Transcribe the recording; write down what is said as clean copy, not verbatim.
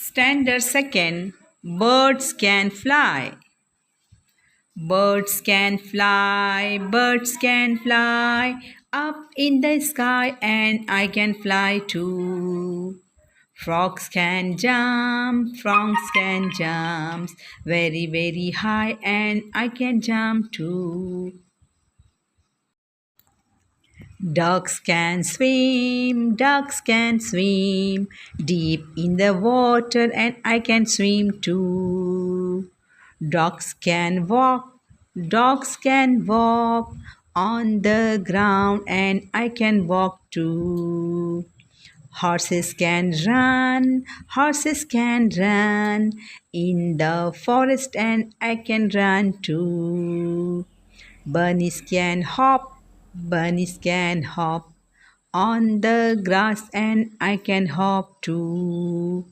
Standard second. Birds can fly. Birds can fly, birds can fly up in the sky, and I can fly too. Frogs can jump, frogs can jump very, very high, and I can jump too. Ducks can swim deep in the water, and I can swim too. Dogs can walk, dogs can walk on the ground, and I can walk too. Horses can run in the forest, and I can run too. Bunnies can hop on the grass, and I can hop too.